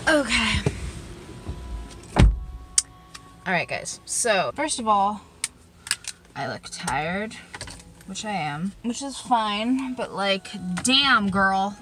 Okay. Alright guys, so first of all, I look tired, which I am, which is fine, but like, damn girl.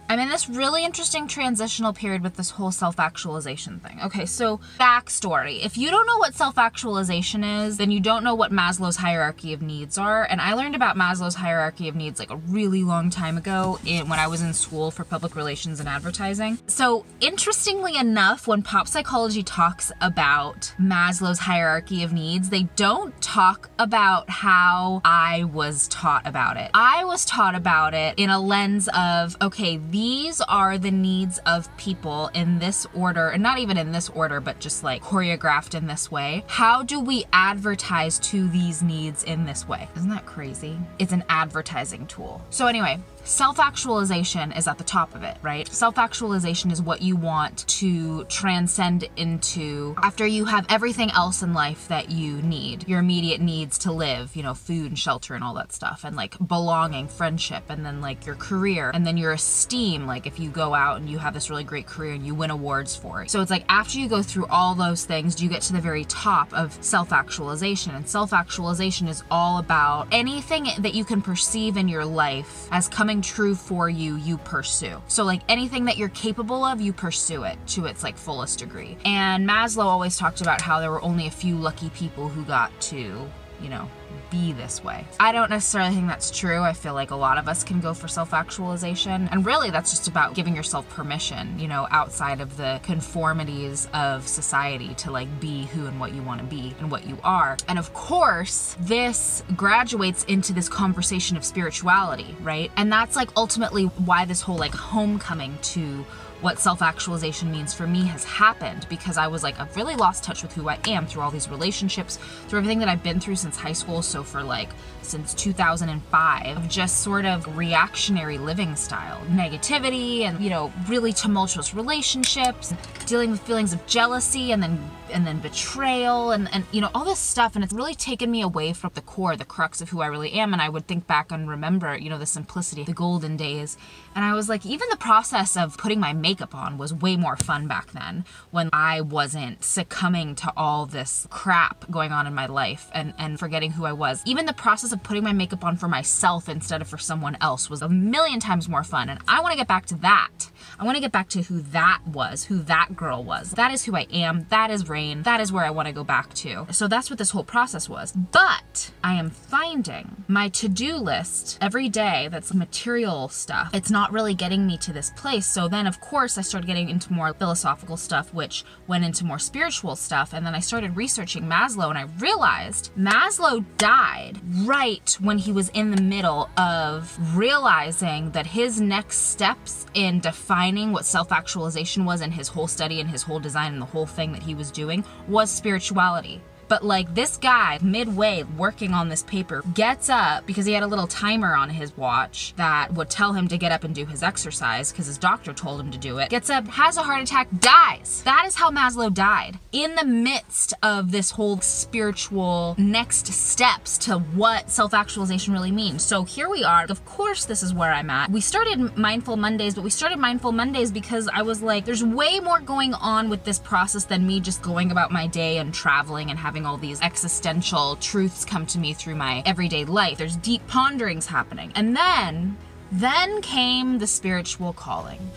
I'm in this really interesting transitional period with this whole self-actualization thing. Okay, so backstory. If you don't know what self-actualization is, then you don't know what Maslow's hierarchy of needs are. And I learned about Maslow's hierarchy of needs like a really long time ago when I was in school for public relations and advertising. So interestingly enough, when pop psychology talks about Maslow's hierarchy of needs, they don't talk about how I was taught about it. I was taught about it in a lens of, okay, these are the needs of people in this order, and not even in this order, but just like choreographed in this way. How do we advertise to these needs in this way? Isn't that crazy? It's an advertising tool. So anyway, self-actualization is at the top of it, right? Self-actualization is what you want to transcend into after you have everything else in life that you need. Your immediate needs to live, you know, food and shelter and all that stuff, and like belonging, friendship, and then like your career, and then your esteem, like if you go out and you have this really great career and you win awards for it. So it's like after you go through all those things, you get to the very top of self-actualization, and self-actualization is all about anything that you can perceive in your life as coming true for you, you pursue. So like anything that you're capable of, you pursue it to its like fullest degree. And Maslow always talked about how there were only a few lucky people who got to, you know, be this way. I don't necessarily think that's true. I feel like a lot of us can go for self-actualization, and really that's just about giving yourself permission, you know, outside of the conformities of society to like be who and what you want to be and what you are. And of course, this graduates into this conversation of spirituality, right? And that's like ultimately why this whole like homecoming to what self-actualization means for me has happened, because I was like, I've really lost touch with who I am through all these relationships, through everything that I've been through since high school. So for like, since 2005, of just sort of reactionary living style, negativity, and, you know, really tumultuous relationships, dealing with feelings of jealousy and then betrayal and you know, all this stuff. And it's really taken me away from the core, the crux of who I really am. And I would think back and remember, you know, the simplicity, the golden days. And I was like, even the process of putting my makeup on was way more fun back then, when I wasn't succumbing to all this crap going on in my life and forgetting who I was. Even the process of putting my makeup on for myself instead of for someone else was a million times more fun. And I want to get back to that. I want to get back to who that was, who that girl was. That is who I am. That is Rain. That is where I want to go back to. So that's what this whole process was. But I am finding my to-do list every day that's material stuff. It's not really getting me to this place. So then of course I started getting into more philosophical stuff, which went into more spiritual stuff. And then I started researching Maslow, and I realized Maslow died right when he was in the middle of realizing that his next steps in defining what self-actualization was, and his whole study and his whole design and the whole thing that he was doing was spirituality. But like, this guy, midway working on this paper, gets up because he had a little timer on his watch that would tell him to get up and do his exercise because his doctor told him to do it. Gets up, has a heart attack, dies. That is how Maslow died. In the midst of this whole spiritual next steps to what self-actualization really means. So here we are. Of course, this is where I'm at. We started Mindful Mondays, but we started Mindful Mondays because I was like, there's way more going on with this process than me just going about my day and traveling and having all these existential truths come to me through my everyday life. There's deep ponderings happening. And then came the spiritual calling.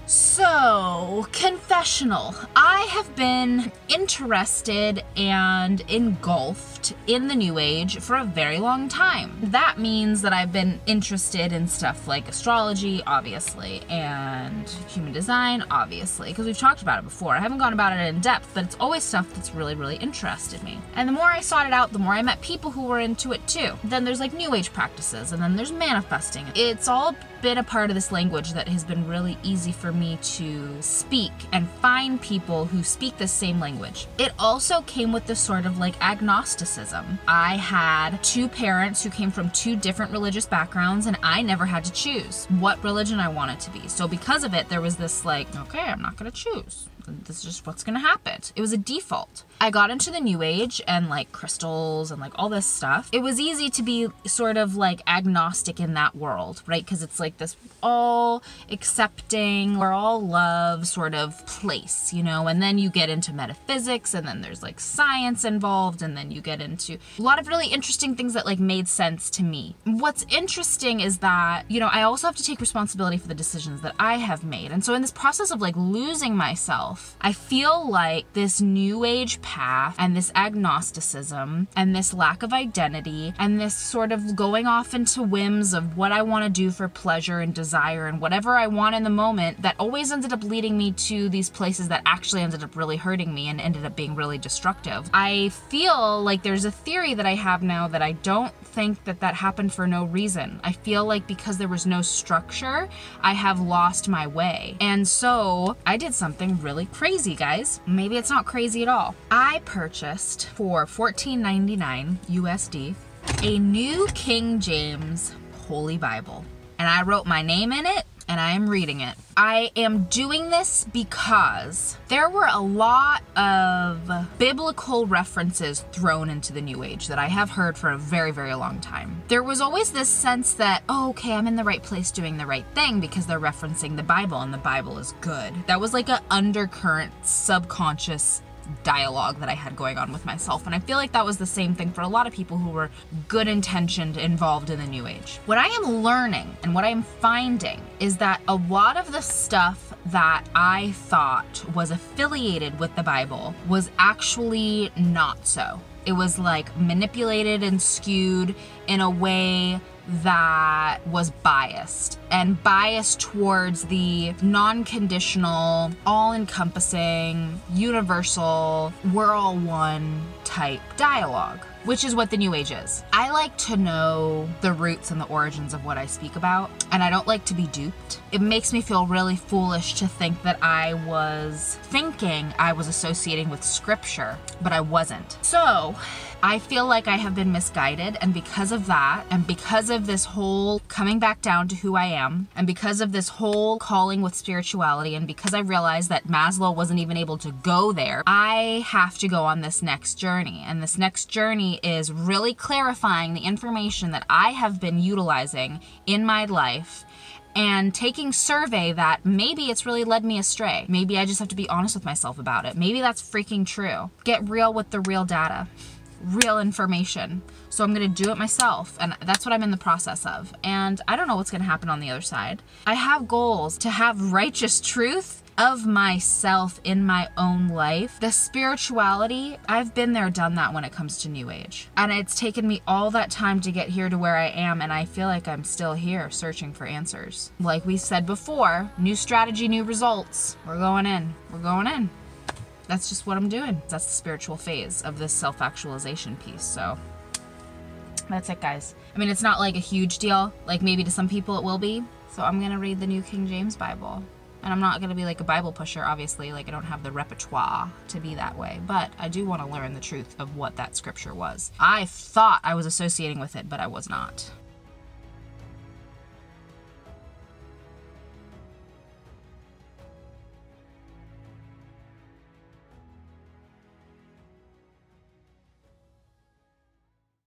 So, confessional. I have been interested and engulfed in the New Age for a very long time. That means that I've been interested in stuff like astrology, obviously, and human design, obviously, because we've talked about it before. I haven't gone about it in depth, but it's always stuff that's really, really interested me. And the more I sought it out, the more I met people who were into it too. Then there's like New Age practices, and then there's manifesting. It's all been a part of this language that has been really easy for me to speak and find people who speak the same language. It also came with this sort of like agnosticism. I had two parents who came from two different religious backgrounds, and I never had to choose what religion I wanted to be. So because of it, there was this like, okay, I'm not gonna choose. this is just what's gonna happen. It was a default. I got into the New Age and like crystals and like all this stuff. It was easy to be sort of like agnostic in that world, right? Because it's like this all accepting or all love sort of place, you know? And then you get into metaphysics, and then there's like science involved, and then you get into a lot of really interesting things that like made sense to me. What's interesting is that, you know, I also have to take responsibility for the decisions that I have made. And so in this process of like losing myself, I feel like this New Age path and this agnosticism and this lack of identity and this sort of going off into whims of what I want to do for pleasure and desire and whatever I want in the moment, that always ended up leading me to these places that actually ended up really hurting me and ended up being really destructive. I feel like there's a theory that I have now that I don't think that that happened for no reason. I feel like because there was no structure, I have lost my way. And so I did something really crazy, guys. Maybe it's not crazy at all. I purchased for $14.99 USD a New King James Holy Bible. And I wrote my name in it, and I am reading it. I am doing this because there were a lot of biblical references thrown into the New Age that I have heard for a very, very long time. There was always this sense that, oh, okay, I'm in the right place doing the right thing because they're referencing the Bible and the Bible is good. That was like an undercurrent, subconscious dialogue that I had going on with myself. And I feel like that was the same thing for a lot of people who were good intentioned involved in the New Age. What I am learning and what I am finding is that a lot of the stuff that I thought was affiliated with the Bible was actually not so. It was like manipulated and skewed in a way that was biased, and biased towards the non-conditional, all-encompassing, universal, we're all one type dialogue, which is what the New Age is. I like to know the roots and the origins of what I speak about, and I don't like to be duped. It makes me feel really foolish to think that I was thinking I was associating with scripture, but I wasn't. So I feel like I have been misguided, and because of that, and because of this whole coming back down to who I am, and because of this whole calling with spirituality, and because I realized that Maslow wasn't even able to go there, I have to go on this next journey. And this next journey is really clarifying the information that I have been utilizing in my life and taking survey that maybe it's really led me astray. Maybe I just have to be honest with myself about it. Maybe that's freaking true. Get real with the real data. Real information. So I'm gonna do it myself, and that's what I'm in the process of. And I don't know what's gonna happen on the other side. I have goals to have righteous truth of myself in my own life. The spirituality, I've been there, done that when it comes to New Age. And it's taken me all that time to get here to where I am, and I feel like I'm still here searching for answers. Like we said before, new strategy, new results. We're going in. We're going in. That's just what I'm doing. That's the spiritual phase of this self-actualization piece. So that's it, guys. I mean, it's not like a huge deal. Like maybe to some people it will be. So I'm gonna read the New King James Bible. And I'm not gonna be like a Bible pusher, obviously. Like I don't have the repertoire to be that way. But I do want to learn the truth of what that scripture was. I thought I was associating with it, but I was not.